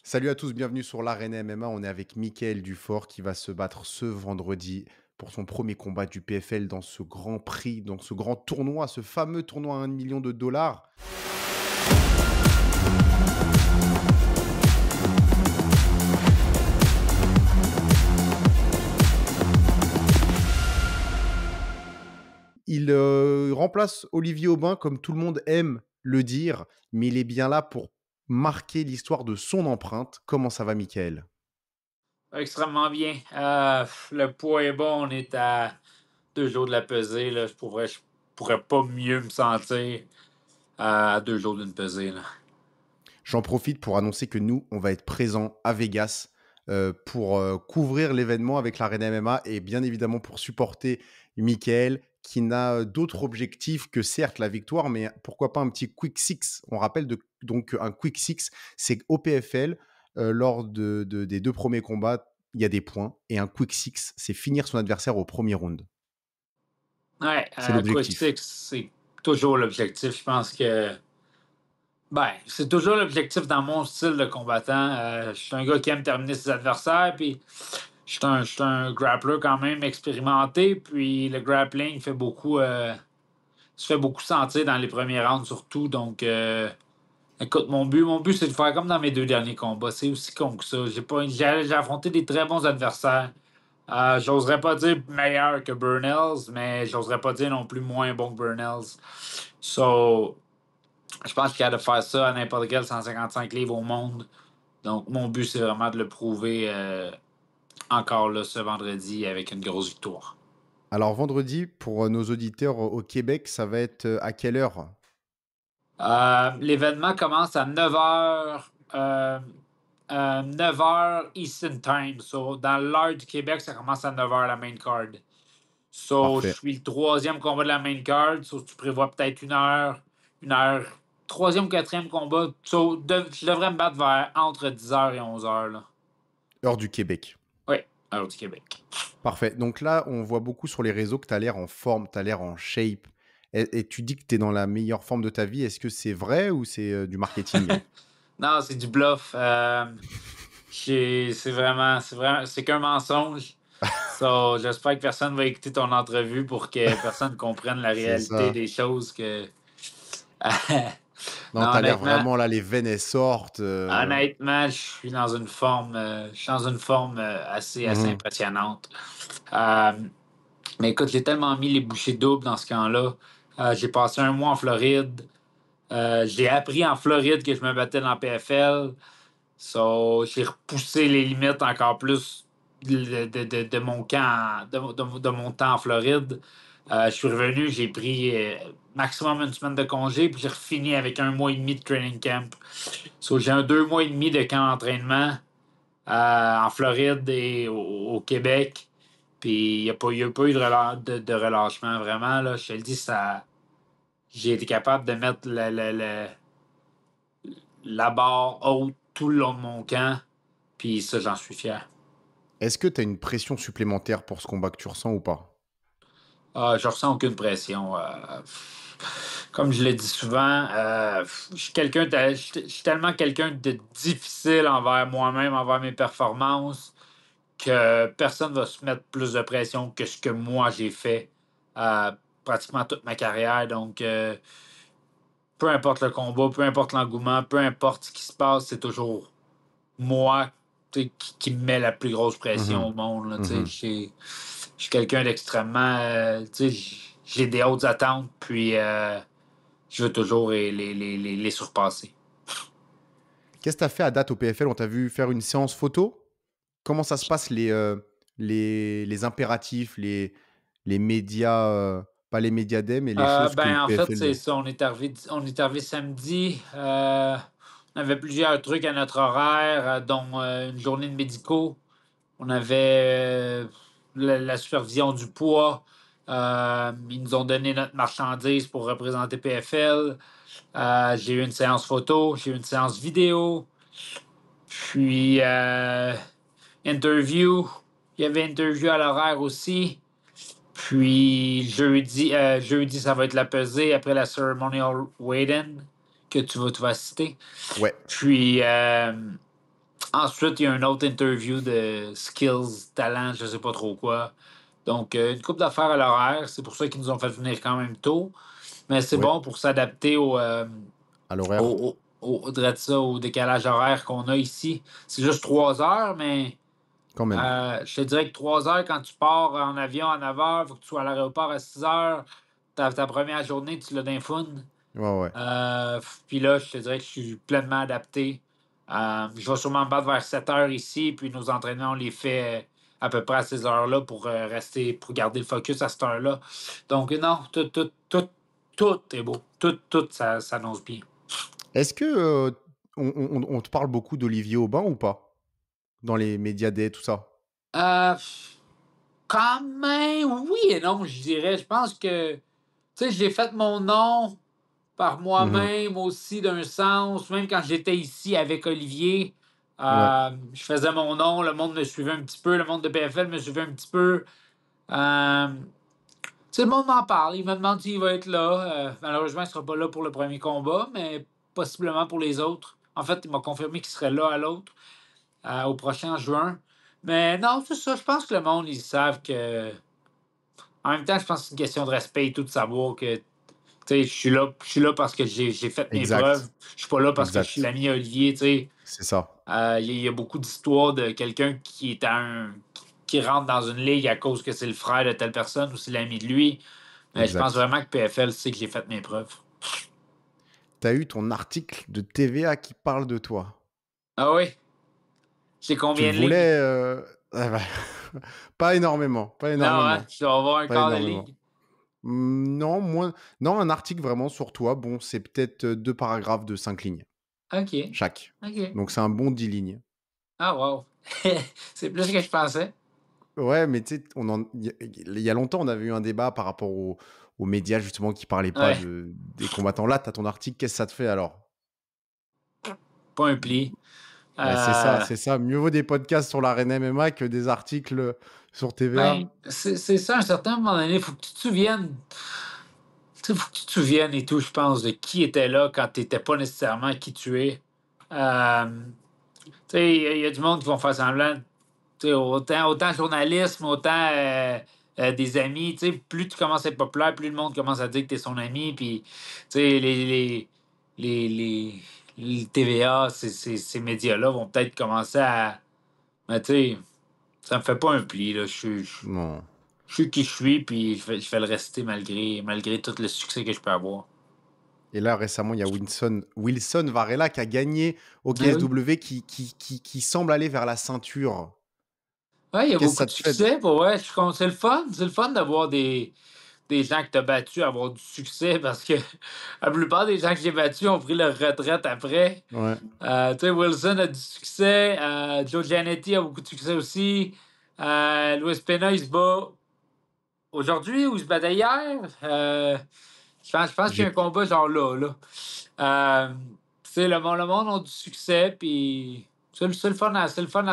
Salut à tous, bienvenue sur l'Arène MMA. On est avec Mickaël Dufort qui va se battre ce vendredi pour son premier combat du PFL dans ce grand prix, dans ce grand tournoi, ce fameux tournoi à 1 million de dollars. Il remplace Olivier Aubin, comme tout le monde aime le dire, mais il est bien là pour marquer l'histoire de son empreinte. Comment ça va, Mickaël? Extrêmement bien. Le poids est bon. On est à 2 jours de la pesée. Là. Je pourrais pas mieux me sentir à 2 jours d'une pesée. Là. J'en profite pour annoncer que nous, on va être présents à Vegas pour couvrir l'événement avec l'Arena MMA et bien évidemment pour supporter Michael qui n'a d'autre objectif que certes la victoire, mais pourquoi pas un petit quick six. On rappelle donc un quick six, c'est au PFL, lors des deux premiers combats, il y a des points et un quick six, c'est finir son adversaire au premier round. Ouais, C'est Quick l'objectif. Six, c'est toujours l'objectif. Je pense que c'est toujours l'objectif dans mon style de combattant. Je suis un gars qui aime terminer ses adversaires. Puis je suis un grappler quand même expérimenté. Puis le grappling se fait beaucoup sentir dans les premiers rounds surtout. Donc écoute, mon but, c'est de faire comme dans mes 2 derniers combats. C'est aussi con que ça. J'ai affronté des très bons adversaires. J'oserais pas dire meilleur que Burnells, mais j'oserais pas dire non plus moins bon que Burnells. So, je pense qu'il y a de faire ça à n'importe quel 155 livres au monde. Donc, mon but, c'est vraiment de le prouver encore là ce vendredi avec une grosse victoire. Alors vendredi, pour nos auditeurs au Québec, ça va être à quelle heure? L'événement commence à 9 h. 9 h Eastern Time. So, dans l'heure du Québec, ça commence à 9 h la main card. So, je Parfait. suis le troisième combat de la main card. So, tu prévois peut-être une heure. Troisième ou quatrième combat. So, je devrais me battre vers entre 10 h et 11 h. Là. Heure du Québec. Oui, heure du Québec. Parfait. Donc là, on voit beaucoup sur les réseaux que tu as l'air en forme, tu as l'air en shape. Et tu dis que tu es dans la meilleure forme de ta vie. Est-ce que c'est vrai ou c'est du marketing? Non, c'est du bluff. C'est qu'un mensonge. So, j'espère que personne va écouter ton entrevue pour que personne comprenne la C'est réalité ça. des choses que. Non, Non, tu as l'air vraiment là, les veines, elles sortent. honnêtement, je suis dans une forme assez Mhm. impressionnante. Euh, mais écoute, j'ai tellement mis les bouchées doubles dans ce camp-là. J'ai passé un mois en Floride. J'ai appris en Floride que je me battais dans la PFL. So, j'ai repoussé les limites encore plus de mon camp, de mon temps en Floride. Je suis revenu, j'ai pris maximum une semaine de congé, puis j'ai refini avec un mois et demi de training camp. So, j'ai un 2 mois et demi de camp d'entraînement en Floride et au Québec. Puis il y a pas eu de relâchement vraiment. Là. Je te le dis, j'ai été capable de mettre la barre haute tout le long de mon camp. Puis ça, j'en suis fier. Est-ce que tu as une pression supplémentaire pour ce combat que tu ressens ou pas? Je ressens aucune pression. Comme je le dis souvent, je suis tellement quelqu'un de difficile envers moi-même, envers mes performances, que personne va se mettre plus de pression que ce que moi j'ai fait euh, pratiquement toute ma carrière. Donc, peu importe le combat, peu importe l'engouement, peu importe ce qui se passe, c'est toujours moi qui me met la plus grosse pression Mhm. au monde. Là, Mhm. je suis quelqu'un d'extrêmement. J'ai des hautes attentes, puis je veux toujours les surpasser. Qu'est-ce que tu as fait à date au PFL? On t'a vu faire une séance photo? Comment ça se passe les impératifs, les médias, pas les médias day, mais les choses que le En fait, c'est PFL. ça. On est arrivé samedi. On avait plusieurs trucs à notre horaire, dont une journée de médicaux. On avait la supervision du poids. Ils nous ont donné notre marchandise pour représenter PFL. J'ai eu une séance photo, j'ai eu une séance vidéo, puis interview. Il y avait interview à l'horaire aussi. Puis jeudi, ça va être la pesée après la ceremonial weigh-in que tu vas citer. Ouais. Puis Ensuite, il y a une autre interview de skills, talent, je sais pas trop quoi. Donc, une couple d'affaires à l'horaire. C'est pour ça qu'ils nous ont fait venir quand même tôt. Mais c'est Ouais, bon pour s'adapter à l'horaire, au décalage horaire qu'on a ici. C'est juste 3 heures, mais quand même. je te dirais que 3 heures quand tu pars en avion à 9 heures, il faut que tu sois à l'aéroport à 6 heures. Ta première journée, tu l'as d'un fun. Ouais, ouais. Puis là, je te dirais que je suis pleinement adapté. Je vais sûrement me battre vers 7 heures ici, puis nos entraînements, on les fait à peu près à ces heures-là pour rester, pour garder le focus à cette heure-là. Donc, non, tout est beau. Tout, ça s'annonce bien. Est-ce que, on te parle beaucoup d'Olivier Aubin ou pas? Dans les médias day, tout ça? Euh, Quand même, oui et non, je dirais. Je pense que, tu sais, j'ai fait mon nom par Mmh. moi-même aussi d'un sens. Même quand j'étais ici avec Olivier, Ouais, je faisais mon nom, le monde me suivait un petit peu, le monde de PFL me suivait un petit peu. Euh, Tu sais, le monde m'en parle, il me demande s'il va être là. Malheureusement, il ne sera pas là pour le premier combat, mais possiblement pour les autres. En fait, il m'a confirmé qu'il serait là à l'autre, au prochain en juin. Mais non, c'est ça. Je pense que le monde, ils savent que. En même temps, je pense que c'est une question de respect et tout, de savoir que je suis là parce que j'ai fait mes preuves. exact, Je suis pas là parce que je suis exact. l'ami à Olivier, tu sais. C'est ça, Il y a beaucoup d'histoires de quelqu'un qui rentre dans une ligue à cause que c'est le frère de telle personne ou c'est l'ami de lui. Mais je pense exact. vraiment que PFL sait que j'ai fait mes preuves. Tu as eu ton article de TVA qui parle de toi. Ah oui? J'ai Tu combien le de lignes? voulais, ah bah, pas énormément, pas Non, hein? énormément, Je dois avoir un pas quart de énormément. ligne. Non, moins non, un article vraiment sur toi, bon, c'est peut-être, 2 paragraphes de 5 lignes, OK. chaque. OK. Donc c'est un bon 10 lignes. Ah wow! C'est plus que je pensais. Ouais, mais tu sais, on en il y a longtemps, on avait eu un débat par rapport aux médias justement qui parlaient pas Ouais, des combattants. Là, tu as ton article, qu'est-ce que ça te fait alors? pas un pli. Bah, c'est ça, Euh, c'est ça. Mieux vaut des podcasts sur l'arène MMA que des articles, sur ben, TVA. c'est ça, à un certain moment donné, il faut que tu te souviennes. Tu sais, faut que tu te souviennes et tout, je pense, de qui était là quand tu étais pas nécessairement qui tu es. Tu sais, il y a du monde qui vont faire semblant. Tu sais, autant journalisme, autant des amis. Tu sais, plus tu commences à être populaire, plus le monde commence à dire que tu es son ami. Puis, tu sais, les, les, les TVA, ces médias-là vont peut-être commencer à. Mais tu sais, ça me fait pas un pli, là. Non. Je suis qui je suis, puis je vais le rester malgré tout le succès que je peux avoir. Et là, récemment, il y a Wilson Varela qui a gagné au Ah oui. KSW qui semble aller vers la ceinture. Ouais, il y a Qu'est-ce que beaucoup ça de te fait d succès, pour ouais, c'est le fun. C'est le fun d'avoir des gens que tu as battus avoir du succès parce que la plupart des gens que j'ai battus ont pris leur retraite après. ouais, Tu sais, Wilson a du succès, Joe Giannetti a beaucoup de succès aussi. Luis Pena, il se bat aujourd'hui ou il se battait hier? Je pense qu'il y a un j'ai combat genre là. Tu sais, le monde a du succès, puis c'est le fun à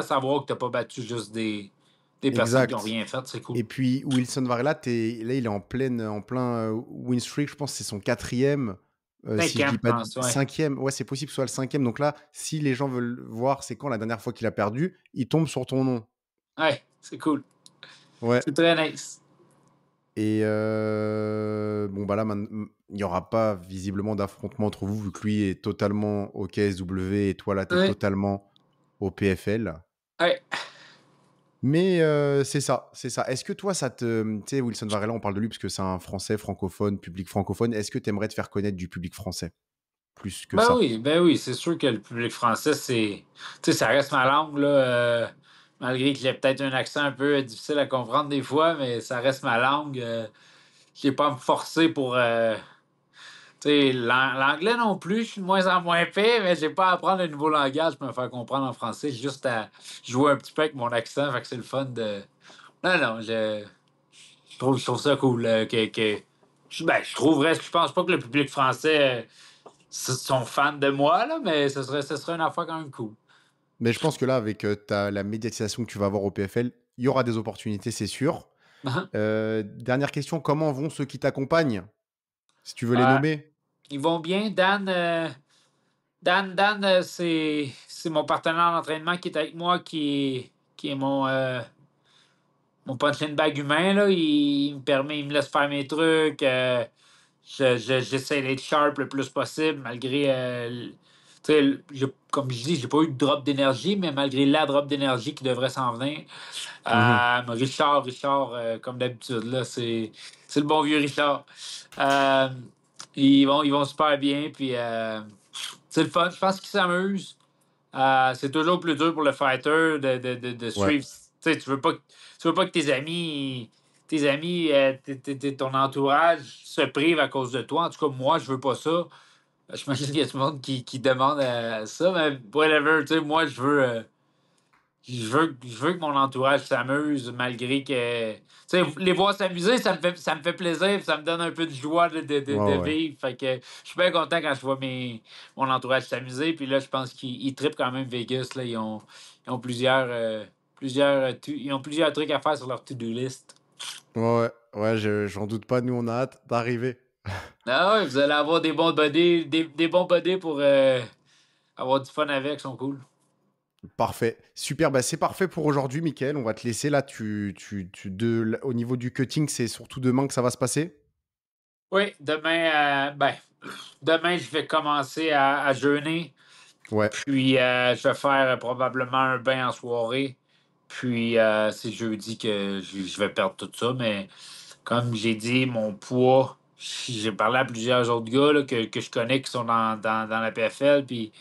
savoir que tu pas battu juste des personnes qui ont exact. rien fait, c'est cool. Et puis Wilson Varela, là, il est en plein, win streak, je pense que c'est son 4e, si je 5 ans, dis je pas d pense, ouais. 5e, ouais, c'est possible que ce soit le 5e. Donc là, si les gens veulent voir c'est quand la dernière fois qu'il a perdu, il tombe sur ton nom. Ouais, c'est cool. Ouais. C'est très nice. Et bon, bah, là, il y aura pas visiblement d'affrontement entre vous, vu que lui est totalement au KSW et toi, là, tu es Ouais, totalement au PFL. ouais. Mais c'est ça, c'est ça. Est-ce que toi, ça te tu sais, Wilson Varela, on parle de lui parce que c'est un Français francophone, public francophone. Est-ce que tu aimerais te faire connaître du public français? Plus que ça? Ben oui, c'est sûr que le public français, tu sais, ça reste ma langue, là, malgré que j'ai peut-être un accent un peu difficile à comprendre des fois, mais ça reste ma langue. J'ai pas à me forcer pour, tu sais, l'anglais non plus, je suis de moins en moins pire, mais j'ai pas à apprendre un nouveau langage pour me faire comprendre en français, j'ai juste à jouer un petit peu avec mon accent, fait que c'est le fun de. Non, non, je trouve ça cool, je pense pas que le public français sont fans de moi, là, mais ce serait une affaire quand même cool. Mais je pense que là, avec, la médiatisation que tu vas avoir au PFL, il y aura des opportunités, c'est sûr. Dernière question, comment vont ceux qui t'accompagnent? Si tu veux les Euh, nommer? Ils vont bien. Dan, Dan, c'est mon partenaire d'entraînement qui est avec moi, qui est mon punching bag humain, là. Il me laisse faire mes trucs. J'essaie d'être sharp le plus possible, malgré. Tu sais, comme je dis, j'ai pas eu de drop d'énergie, mais malgré la drop d'énergie qui devrait s'en venir. Mhm. Mais Richard, comme d'habitude, là, c'est le bon vieux Richard. Euh, ils vont super bien, puis c'est le fun. Je pense qu'ils s'amusent. C'est toujours plus dur pour le fighter de Ouais, suivre. Tu sais, tu veux pas que tes amis, ton entourage se prive à cause de toi. En tout cas, moi, je veux pas ça. Je m'imagine qu'il y a tout le monde qui demande ça, mais whatever, tu sais, moi, je veux que mon entourage s'amuse malgré que. Tu sais, les voir s'amuser, ça me fait plaisir, puis ça me donne un peu de joie de ouais, ouais. vivre. Fait que je suis bien content quand je vois mon entourage s'amuser. Puis là, je pense qu'ils trippent quand même Vegas. Là. Ils ont plusieurs trucs à faire sur leur to-do list. Ouais, ouais, ouais, j'en doute pas, nous on a hâte d'arriver. Ah ouais, vous allez avoir des bons buddies pour avoir du fun avec, ils sont cool. Parfait. Super, bah, c'est parfait pour aujourd'hui, Mickaël. On va te laisser là. Au niveau du cutting, c'est surtout demain que ça va se passer? Oui, demain, je vais commencer à jeûner. Ouais, Puis, je vais faire probablement un bain en soirée. Puis, c'est jeudi que je vais perdre tout ça. Mais comme j'ai dit, mon poids, j'ai parlé à plusieurs autres gars là, que je connais qui sont dans la PFL. Puis,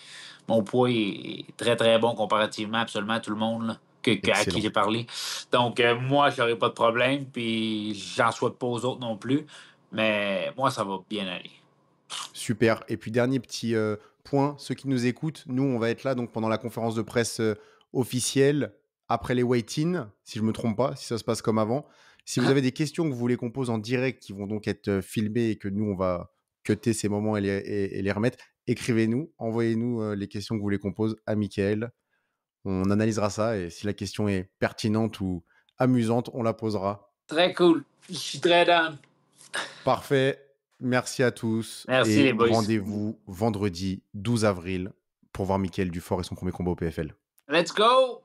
mon poids est très, très bon comparativement à absolument tout le monde là, à qui excellent. j'ai parlé. Donc, moi, j'aurai pas de problème. Puis, j'en souhaite pas aux autres non plus. Mais moi, ça va bien aller. Super. Et puis dernier petit, point, ceux qui nous écoutent, nous, on va être là donc pendant la conférence de presse, officielle, après les weigh-in, si je me trompe pas, si ça se passe comme avant. Si vous avez des questions que vous voulez qu'on pose en direct, qui vont donc être, filmées et que nous, on va cutter ces moments et les remettre, écrivez-nous, envoyez-nous, les questions que vous voulez qu'on pose à Mickaël. On analysera ça et si la question est pertinente ou amusante, on la posera. Très cool. Je suis très down. Parfait. Merci à tous Merci, les et boys. rendez-vous vendredi 12 avril pour voir Mickaël Dufort et son premier combat au PFL. Let's go!